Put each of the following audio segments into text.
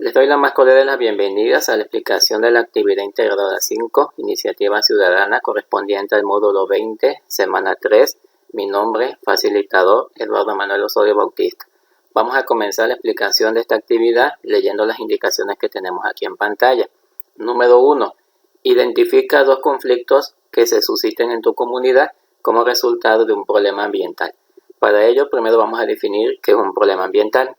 Les doy la más cordial de las bienvenidas a la explicación de la actividad integradora 5, Iniciativa Ciudadana, correspondiente al módulo 20, semana 3. Mi nombre, facilitador, Eduardo Manuel Osorio Bautista. Vamos a comenzar la explicación de esta actividad leyendo las indicaciones que tenemos aquí en pantalla. Número 1. Identifica dos conflictos que se susciten en tu comunidad como resultado de un problema ambiental. Para ello, primero vamos a definir qué es un problema ambiental.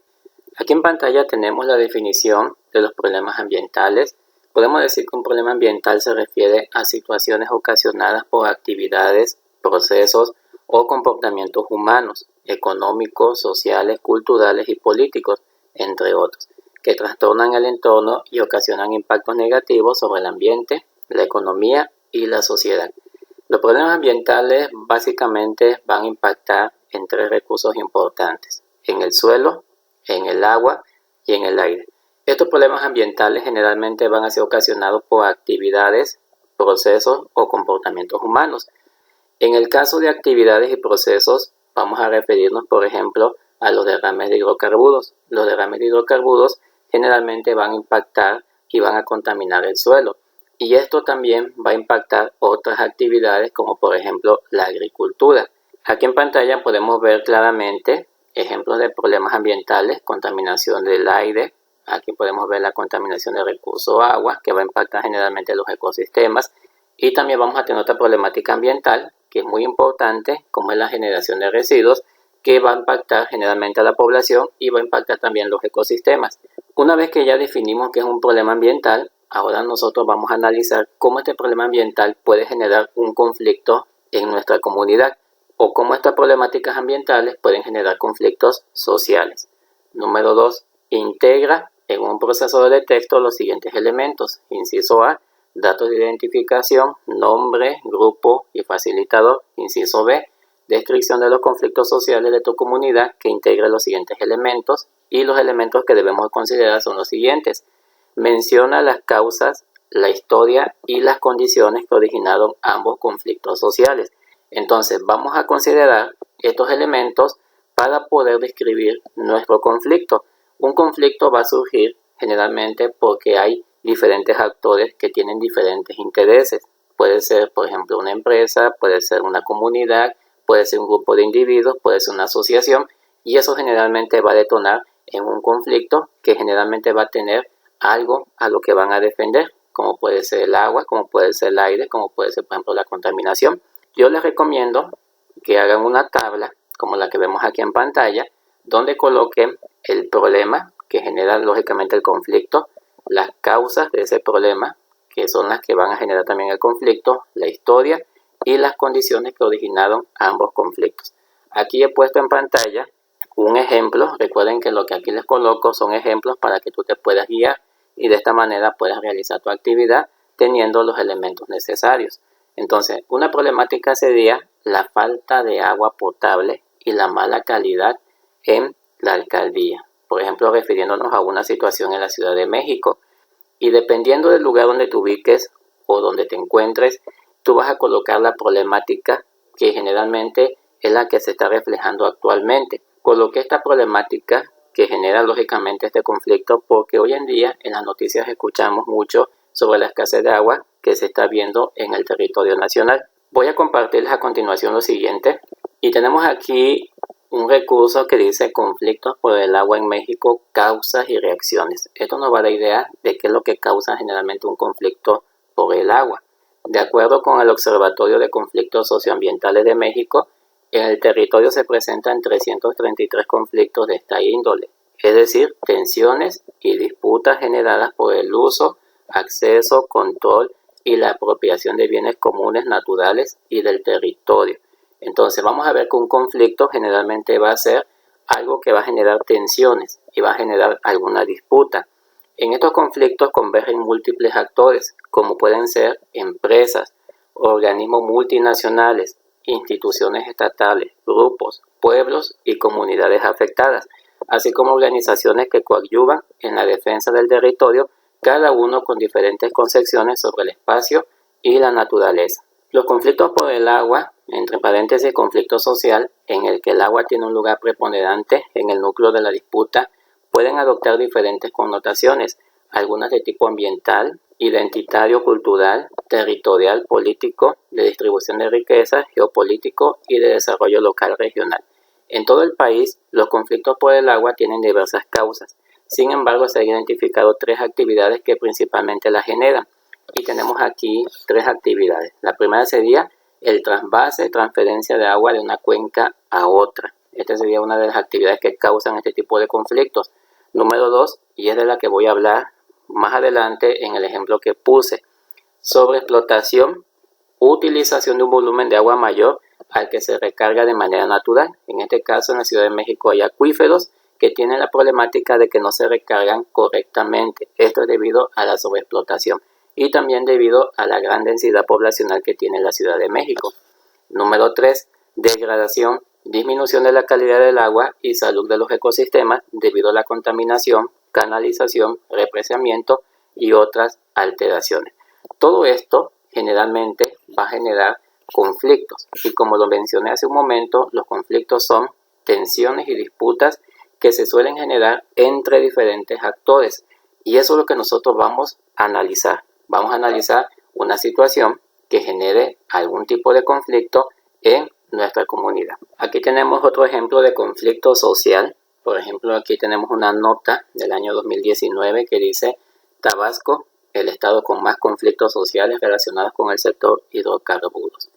Aquí en pantalla tenemos la definición de los problemas ambientales. Podemos decir que un problema ambiental se refiere a situaciones ocasionadas por actividades, procesos o comportamientos humanos, económicos, sociales, culturales y políticos, entre otros, que trastornan el entorno y ocasionan impactos negativos sobre el ambiente, la economía y la sociedad. Los problemas ambientales básicamente van a impactar en tres recursos importantes: en el suelo, en el agua y en el aire. Estos problemas ambientales generalmente van a ser ocasionados por actividades, procesos o comportamientos humanos. En el caso de actividades y procesos, vamos a referirnos, por ejemplo, a los derrames de hidrocarburos. Los derrames de hidrocarburos generalmente van a impactar y van a contaminar el suelo. Y esto también va a impactar otras actividades como por ejemplo la agricultura. Aquí en pantalla podemos ver claramente ejemplos de problemas ambientales: contaminación del aire. Aquí podemos ver la contaminación del recurso agua, que va a impactar generalmente los ecosistemas. Y también vamos a tener otra problemática ambiental que es muy importante, como es la generación de residuos, que va a impactar generalmente a la población y va a impactar también los ecosistemas. Una vez que ya definimos qué es un problema ambiental, ahora nosotros vamos a analizar cómo este problema ambiental puede generar un conflicto en nuestra comunidad, o cómo estas problemáticas ambientales pueden generar conflictos sociales. Número 2. Integra en un procesador de texto los siguientes elementos. Inciso A, datos de identificación, nombre, grupo y facilitador. Inciso B, descripción de los conflictos sociales de tu comunidad que integra los siguientes elementos, y los elementos que debemos considerar son los siguientes. Menciona las causas, la historia y las condiciones que originaron ambos conflictos sociales. Entonces vamos a considerar estos elementos para poder describir nuestro conflicto. Un conflicto va a surgir generalmente porque hay diferentes actores que tienen diferentes intereses. Puede ser, por ejemplo, una empresa, puede ser una comunidad, puede ser un grupo de individuos, puede ser una asociación, y eso generalmente va a detonar en un conflicto que generalmente va a tener algo a lo que van a defender, como puede ser el agua, como puede ser el aire, como puede ser, por ejemplo, la contaminación. Yo les recomiendo que hagan una tabla como la que vemos aquí en pantalla, donde coloquen el problema que genera lógicamente el conflicto, las causas de ese problema, que son las que van a generar también el conflicto, la historia y las condiciones que originaron ambos conflictos. Aquí he puesto en pantalla un ejemplo. Recuerden que lo que aquí les coloco son ejemplos para que tú te puedas guiar y de esta manera puedas realizar tu actividad teniendo los elementos necesarios. Entonces, una problemática sería la falta de agua potable y la mala calidad en la alcaldía. Por ejemplo, refiriéndonos a una situación en la Ciudad de México. Y dependiendo del lugar donde te ubiques o donde te encuentres, tú vas a colocar la problemática que generalmente es la que se está reflejando actualmente. Coloqué esta problemática que genera lógicamente este conflicto porque hoy en día en las noticias escuchamos mucho sobre la escasez de agua que se está viendo en el territorio nacional. Voy a compartirles a continuación lo siguiente. Y tenemos aquí un recurso que dice conflictos por el agua en México, causas y reacciones. Esto nos va a dar idea de qué es lo que causa generalmente un conflicto por el agua. De acuerdo con el Observatorio de Conflictos Socioambientales de México, en el territorio se presentan 333 conflictos de esta índole, es decir, tensiones y disputas generadas por el uso, acceso, control y la apropiación de bienes comunes naturales y del territorio. Entonces vamos a ver que un conflicto generalmente va a ser algo que va a generar tensiones y va a generar alguna disputa. En estos conflictos convergen múltiples actores, como pueden ser empresas, organismos multinacionales, instituciones estatales, grupos, pueblos y comunidades afectadas, así como organizaciones que coadyuvan en la defensa del territorio, cada uno con diferentes concepciones sobre el espacio y la naturaleza. Los conflictos por el agua, entre paréntesis conflicto social, en el que el agua tiene un lugar preponderante en el núcleo de la disputa, pueden adoptar diferentes connotaciones, algunas de tipo ambiental, identitario, cultural, territorial, político, de distribución de riqueza, geopolítico y de desarrollo local regional. En todo el país, los conflictos por el agua tienen diversas causas. Sin embargo, se han identificado 3 actividades que principalmente las generan. Y tenemos aquí 3 actividades. La primera sería el trasvase, transferencia de agua de una cuenca a otra. Esta sería una de las actividades que causan este tipo de conflictos. Número 2, y es de la que voy a hablar más adelante en el ejemplo que puse, sobreexplotación, utilización de un volumen de agua mayor al que se recarga de manera natural. En este caso, en la Ciudad de México hay acuíferos que tienen la problemática de que no se recargan correctamente. Esto es debido a la sobreexplotación y también debido a la gran densidad poblacional que tiene la Ciudad de México. Número 3, degradación, disminución de la calidad del agua y salud de los ecosistemas debido a la contaminación, canalización, represamiento y otras alteraciones. Todo esto generalmente va a generar conflictos y, como lo mencioné hace un momento, los conflictos son tensiones y disputas que se suelen generar entre diferentes actores, y eso es lo que nosotros vamos a analizar. Vamos a analizar una situación que genere algún tipo de conflicto en nuestra comunidad. Aquí tenemos otro ejemplo de conflicto social. Por ejemplo, aquí tenemos una nota del año 2019 que dice: Tabasco, el estado con más conflictos sociales relacionados con el sector hidrocarburos.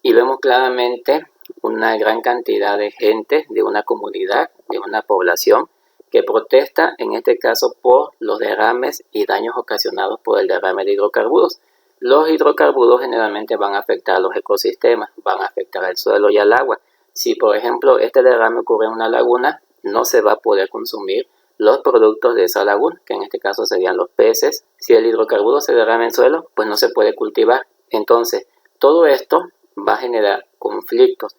Y vemos claramente una gran cantidad de gente de una comunidad, de una población, que protesta, en este caso, por los derrames y daños ocasionados por el derrame de hidrocarburos. Los hidrocarburos generalmente van a afectar a los ecosistemas, van a afectar al suelo y al agua. Si, por ejemplo, este derrame ocurre en una laguna, no se va a poder consumir los productos de esa laguna, que en este caso serían los peces. Si el hidrocarburo se derrama en el suelo, pues no se puede cultivar. Entonces, todo esto va a generar conflictos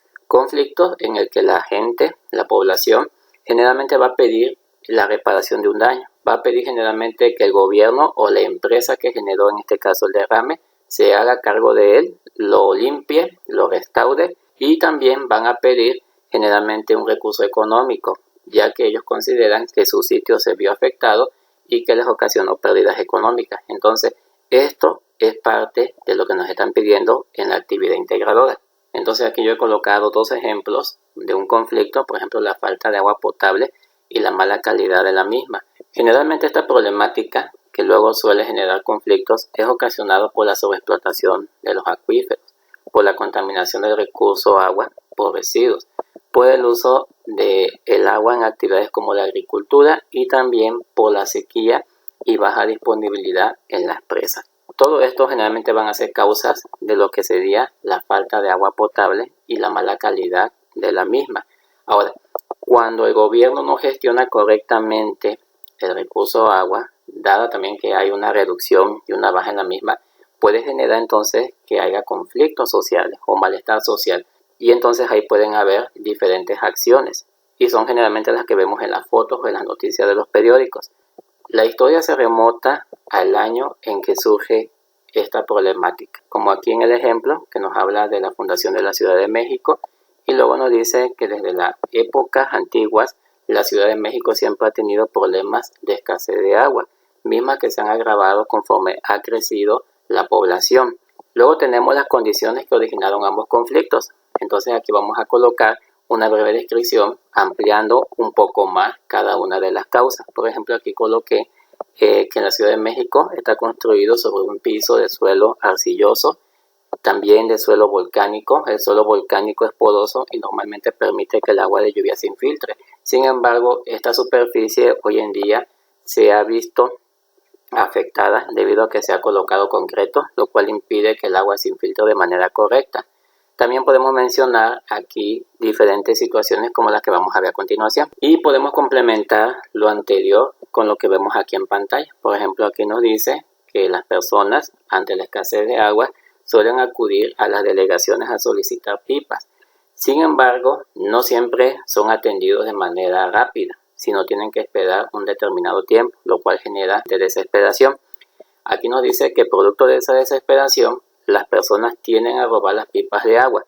en el que la gente, la población, generalmente va a pedir la reparación de un daño. Va a pedir generalmente que el gobierno o la empresa que generó en este caso el derrame se haga cargo de él, lo limpie, lo restaure, y también van a pedir generalmente un recurso económico, ya que ellos consideran que su sitio se vio afectado y que les ocasionó pérdidas económicas. Entonces, esto es parte de lo que nos están pidiendo en la actividad integradora. Entonces, aquí yo he colocado 2 ejemplos de un conflicto, por ejemplo, la falta de agua potable y la mala calidad de la misma. Generalmente esta problemática, que luego suele generar conflictos, es ocasionada por la sobreexplotación de los acuíferos, por la contaminación del recurso agua, por residuos, por el uso del agua en actividades como la agricultura y también por la sequía y baja disponibilidad en las presas. Todo esto generalmente van a ser causas de lo que sería la falta de agua potable y la mala calidad de la misma. Ahora, cuando el gobierno no gestiona correctamente el recurso agua, dada también que hay una reducción y una baja en la misma, puede generar entonces que haya conflictos sociales o malestar social, y entonces ahí pueden haber diferentes acciones, y son generalmente las que vemos en las fotos o en las noticias de los periódicos. La historia se remota al año en que surge esta problemática, como aquí en el ejemplo que nos habla de la fundación de la Ciudad de México, y luego nos dice que desde las épocas antiguas la Ciudad de México siempre ha tenido problemas de escasez de agua, mismas que se han agravado conforme ha crecido la población. Luego tenemos las condiciones que originaron ambos conflictos. Entonces aquí vamos a colocar una breve descripción ampliando un poco más cada una de las causas. Por ejemplo, aquí coloqué que en la Ciudad de México está construido sobre un piso de suelo arcilloso, también de suelo volcánico. El suelo volcánico es poroso y normalmente permite que el agua de lluvia se infiltre. Sin embargo, esta superficie hoy en día se ha visto afectada debido a que se ha colocado concreto, lo cual impide que el agua se infiltre de manera correcta. También podemos mencionar aquí diferentes situaciones como las que vamos a ver a continuación, y podemos complementar lo anterior con lo que vemos aquí en pantalla. Por ejemplo, aquí nos dice que las personas ante la escasez de agua suelen acudir a las delegaciones a solicitar pipas. Sin embargo, no siempre son atendidos de manera rápida, sino tienen que esperar un determinado tiempo, lo cual genera desesperación. Aquí nos dice que producto de esa desesperación, las personas tienden a robar las pipas de agua,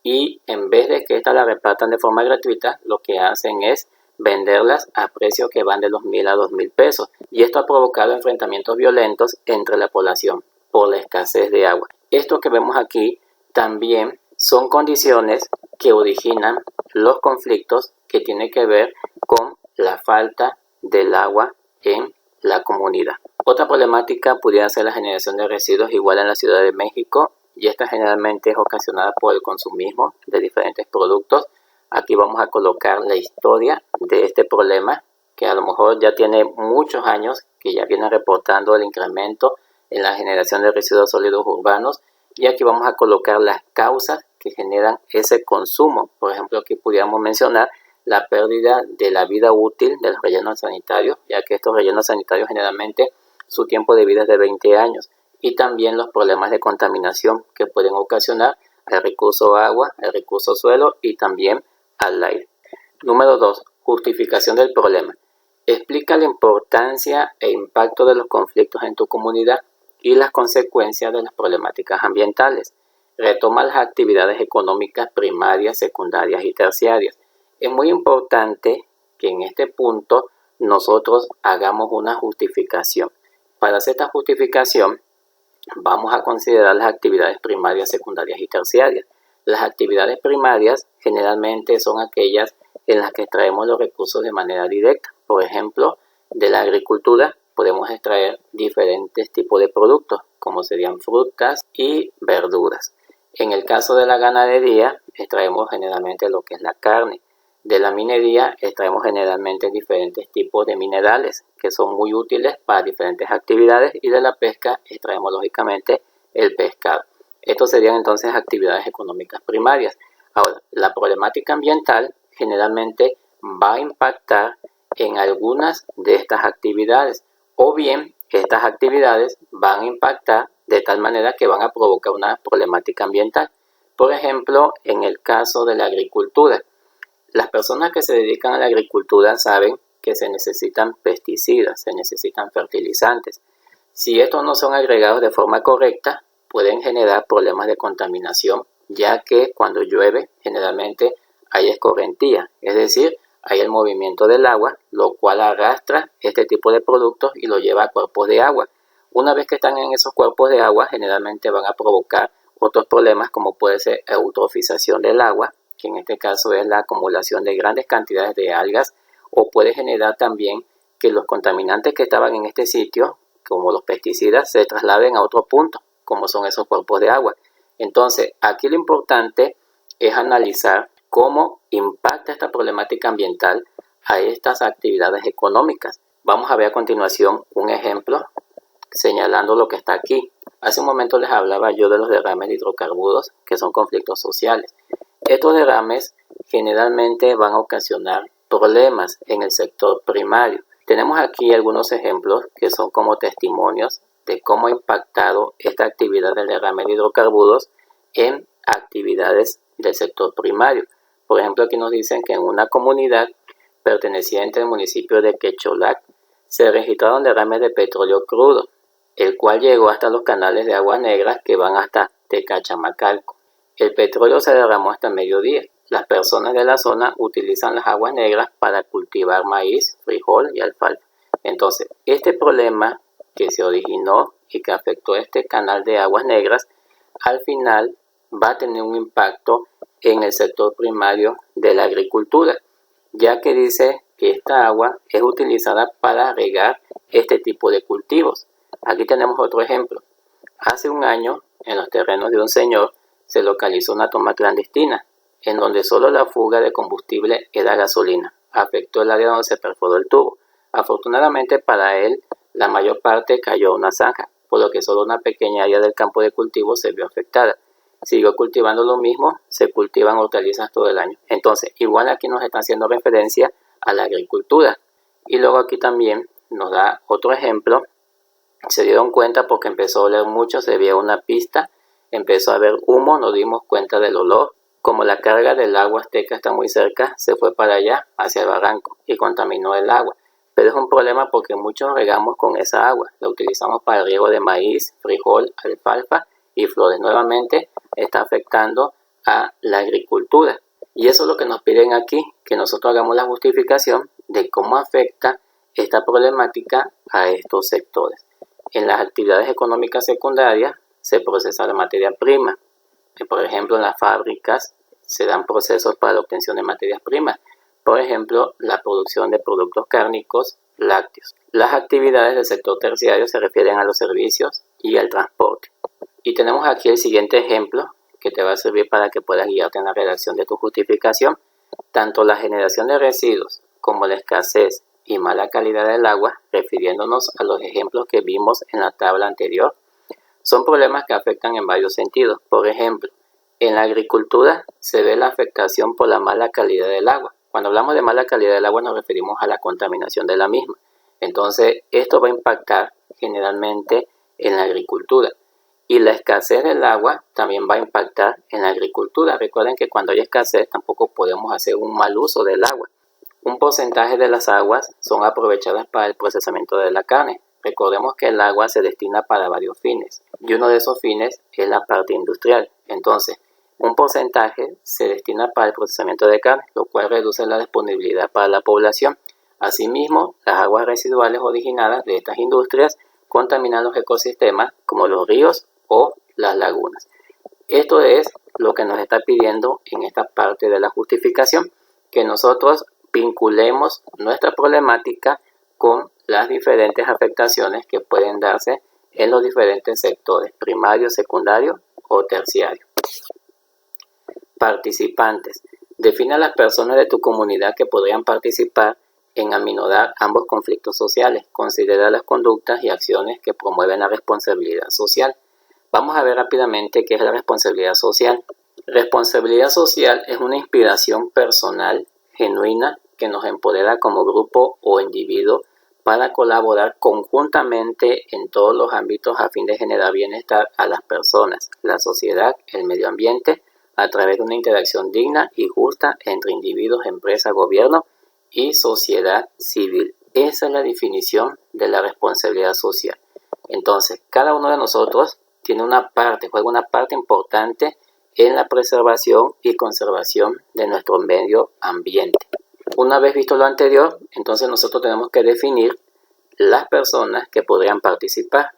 y en vez de que éstas las repartan de forma gratuita, lo que hacen es venderlas a precios que van de los 1.000 a 2.000 pesos. Y esto ha provocado enfrentamientos violentos entre la población por la escasez de agua. Esto que vemos aquí también son condiciones que originan los conflictos que tienen que ver con la falta del agua en la comunidad. Otra problemática pudiera ser la generación de residuos igual en la Ciudad de México, y esta generalmente es ocasionada por el consumismo de diferentes productos. Aquí vamos a colocar la historia de este problema, que a lo mejor ya tiene muchos años, que ya viene reportando el incremento en la generación de residuos sólidos urbanos, y aquí vamos a colocar las causas que generan ese consumo. Por ejemplo, aquí pudiéramos mencionar la pérdida de la vida útil de los rellenos sanitarios, ya que estos rellenos sanitarios generalmente su tiempo de vida es de 20 años, y también los problemas de contaminación que pueden ocasionar al recurso agua, al recurso suelo y también al aire. Número 2. Justificación del problema. Explica la importancia e impacto de los conflictos en tu comunidad y las consecuencias de las problemáticas ambientales. Retoma las actividades económicas primarias, secundarias y terciarias. Es muy importante que en este punto nosotros hagamos una justificación. Para hacer esta justificación vamos a considerar las actividades primarias, secundarias y terciarias. Las actividades primarias generalmente son aquellas en las que extraemos los recursos de manera directa. Por ejemplo, de la agricultura podemos extraer diferentes tipos de productos, como serían frutas y verduras. En el caso de la ganadería, extraemos generalmente lo que es la carne. De la minería, extraemos generalmente diferentes tipos de minerales que son muy útiles para diferentes actividades, y de la pesca extraemos lógicamente el pescado. Estos serían entonces actividades económicas primarias. Ahora, la problemática ambiental generalmente va a impactar en algunas de estas actividades, o bien estas actividades van a impactar de tal manera que van a provocar una problemática ambiental. Por ejemplo, en el caso de la agricultura, las personas que se dedican a la agricultura saben que se necesitan pesticidas, se necesitan fertilizantes. Si estos no son agregados de forma correcta, pueden generar problemas de contaminación, ya que cuando llueve generalmente hay escorrentía, es decir, hay el movimiento del agua, lo cual arrastra este tipo de productos y lo lleva a cuerpos de agua. Una vez que están en esos cuerpos de agua, generalmente van a provocar otros problemas, como puede ser eutrofización del agua, que en este caso es la acumulación de grandes cantidades de algas, o puede generar también que los contaminantes que estaban en este sitio, como los pesticidas, se trasladen a otro punto, como son esos cuerpos de agua. Entonces, aquí lo importante es analizar cómo impacta esta problemática ambiental a estas actividades económicas. Vamos a ver a continuación un ejemplo señalando lo que está aquí. Hace un momento les hablaba yo de los derrames de hidrocarburos, que son conflictos sociales. Estos derrames generalmente van a ocasionar problemas en el sector primario. Tenemos aquí algunos ejemplos que son como testimonios de cómo ha impactado esta actividad del derrame de hidrocarburos en actividades del sector primario. Por ejemplo, aquí nos dicen que en una comunidad perteneciente al municipio de Quecholac se registraron derrames de petróleo crudo, el cual llegó hasta los canales de aguas negras que van hasta Tecachamacalco. El petróleo se derramó hasta mediodía. Las personas de la zona utilizan las aguas negras para cultivar maíz, frijol y alfalfa. Entonces, este problema que se originó y que afectó este canal de aguas negras, al final va a tener un impacto en el sector primario de la agricultura, ya que dice que esta agua es utilizada para regar este tipo de cultivos. Aquí tenemos otro ejemplo. Hace un año, en los terrenos de un señor, se localizó una toma clandestina, en donde solo la fuga de combustible era gasolina. Afectó el área donde se perforó el tubo. Afortunadamente para él, la mayor parte cayó a una zanja, por lo que solo una pequeña área del campo de cultivo se vio afectada. Siguió cultivando lo mismo, se cultivan hortalizas todo el año. Entonces, igual aquí nos está haciendo referencia a la agricultura. Y luego aquí también nos da otro ejemplo. Se dieron cuenta porque empezó a oler mucho, se veía una pista, empezó a haber humo, nos dimos cuenta del olor. Como la carga del agua azteca está muy cerca, se fue para allá, hacia el barranco, y contaminó el agua. Pero es un problema porque muchos regamos con esa agua. La utilizamos para el riego de maíz, frijol, alfalfa y flores. Nuevamente está afectando a la agricultura. Y eso es lo que nos piden aquí, que nosotros hagamos la justificación de cómo afecta esta problemática a estos sectores. En las actividades económicas secundarias se procesa la materia prima. Por ejemplo, en las fábricas se dan procesos para la obtención de materias primas. Por ejemplo, la producción de productos cárnicos, lácteos. Las actividades del sector terciario se refieren a los servicios y al transporte. Y tenemos aquí el siguiente ejemplo que te va a servir para que puedas guiarte en la redacción de tu justificación. Tanto la generación de residuos como la escasez y mala calidad del agua, refiriéndonos a los ejemplos que vimos en la tabla anterior, son problemas que afectan en varios sentidos. Por ejemplo, en la agricultura se ve la afectación por la mala calidad del agua. Cuando hablamos de mala calidad del agua nos referimos a la contaminación de la misma. Entonces, esto va a impactar generalmente en la agricultura. Y la escasez del agua también va a impactar en la agricultura. Recuerden que cuando hay escasez tampoco podemos hacer un mal uso del agua. Un porcentaje de las aguas son aprovechadas para el procesamiento de la carne. Recordemos que el agua se destina para varios fines y uno de esos fines es la parte industrial. Entonces, un porcentaje se destina para el procesamiento de carne, lo cual reduce la disponibilidad para la población. Asimismo, las aguas residuales originadas de estas industrias contaminan los ecosistemas como los ríos o las lagunas. Esto es lo que nos está pidiendo en esta parte de la justificación, que nosotros vinculemos nuestra problemática con las diferentes afectaciones que pueden darse en los diferentes sectores, primario, secundario o terciario. Participantes. Define a las personas de tu comunidad que podrían participar en aminorar ambos conflictos sociales. Considera las conductas y acciones que promueven la responsabilidad social. Vamos a ver rápidamente qué es la responsabilidad social. Responsabilidad social es una inspiración personal, genuina, que nos empodera como grupo o individuo para colaborar conjuntamente en todos los ámbitos a fin de generar bienestar a las personas, la sociedad, el medio ambiente, a través de una interacción digna y justa entre individuos, empresas, gobierno y sociedad civil. Esa es la definición de la responsabilidad social. Entonces, cada uno de nosotros tiene juega una parte importante en la preservación y conservación de nuestro medio ambiente. Una vez visto lo anterior, entonces nosotros tenemos que definir las personas que podrían participar.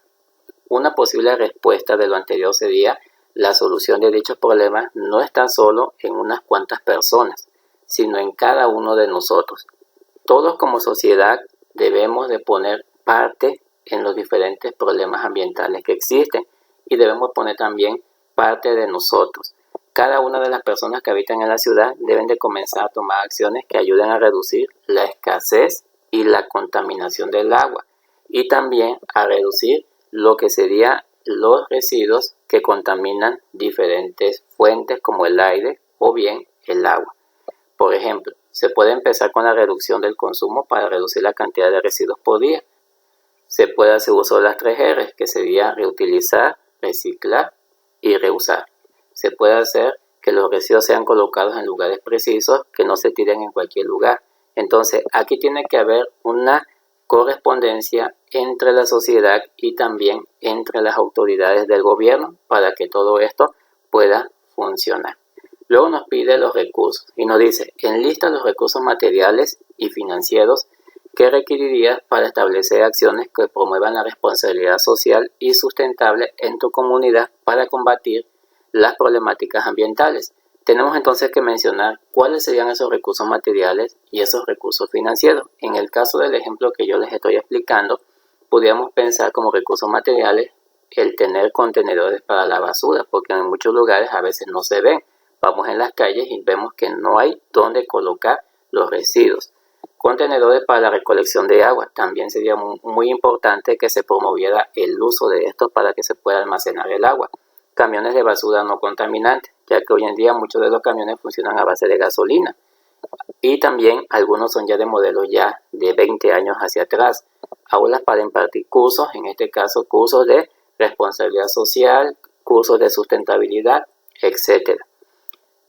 Una posible respuesta de lo anterior sería: la solución de dichos problemas no está solo en unas cuantas personas, sino en cada uno de nosotros. Todos como sociedad debemos de poner parte en los diferentes problemas ambientales que existen y debemos poner también parte de nosotros. Cada una de las personas que habitan en la ciudad deben de comenzar a tomar acciones que ayuden a reducir la escasez y la contaminación del agua y también a reducir lo que serían los residuos que contaminan diferentes fuentes como el aire o bien el agua. Por ejemplo, se puede empezar con la reducción del consumo para reducir la cantidad de residuos por día. Se puede hacer uso de las 3 R, que sería reutilizar, reciclar y reusar. Se puede hacer que los residuos sean colocados en lugares precisos, que no se tiren en cualquier lugar. Entonces, aquí tiene que haber una correspondencia entre la sociedad y también entre las autoridades del gobierno para que todo esto pueda funcionar. Luego nos pide los recursos y nos dice: enlista los recursos materiales y financieros que requerirías para establecer acciones que promuevan la responsabilidad social y sustentable en tu comunidad para combatir las problemáticas ambientales. Tenemos entonces que mencionar cuáles serían esos recursos materiales y esos recursos financieros. En el caso del ejemplo que yo les estoy explicando, podríamos pensar como recursos materiales el tener contenedores para la basura, porque en muchos lugares a veces no se ven. Vamos en las calles y vemos que no hay dónde colocar los residuos. Contenedores para la recolección de agua. También sería muy importante que se promoviera el uso de estos para que se pueda almacenar el agua. Camiones de basura no contaminantes, ya que hoy en día muchos de los camiones funcionan a base de gasolina. Y también algunos son ya de modelos ya de 20 años hacia atrás. Aulas para impartir cursos, en este caso cursos de responsabilidad social, cursos de sustentabilidad, etc.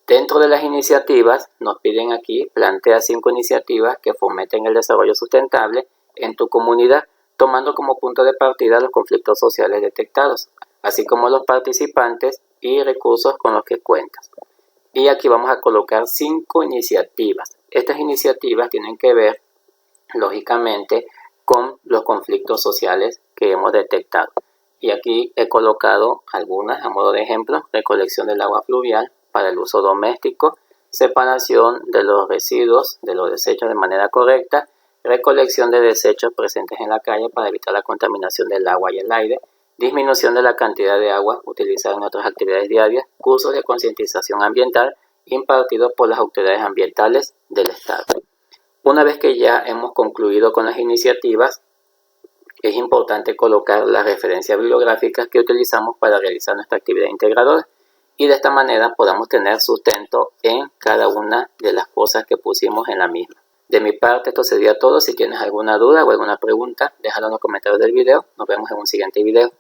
Dentro de las iniciativas, nos piden aquí, plantea 5 iniciativas que fomenten el desarrollo sustentable en tu comunidad, tomando como punto de partida los conflictos sociales detectados, así como los participantes y recursos con los que cuentas. Y aquí vamos a colocar 5 iniciativas. Estas iniciativas tienen que ver, lógicamente, con los conflictos sociales que hemos detectado. Y aquí he colocado algunas a modo de ejemplo: recolección del agua fluvial para el uso doméstico, separación de los residuos de los desechos de manera correcta, recolección de desechos presentes en la calle para evitar la contaminación del agua y el aire, disminución de la cantidad de agua utilizada en otras actividades diarias, cursos de concientización ambiental impartidos por las autoridades ambientales del Estado. Una vez que ya hemos concluido con las iniciativas, es importante colocar las referencias bibliográficas que utilizamos para realizar nuestra actividad integradora, y de esta manera podamos tener sustento en cada una de las cosas que pusimos en la misma. De mi parte, esto sería todo. Si tienes alguna duda o alguna pregunta, déjalo en los comentarios del video. Nos vemos en un siguiente video.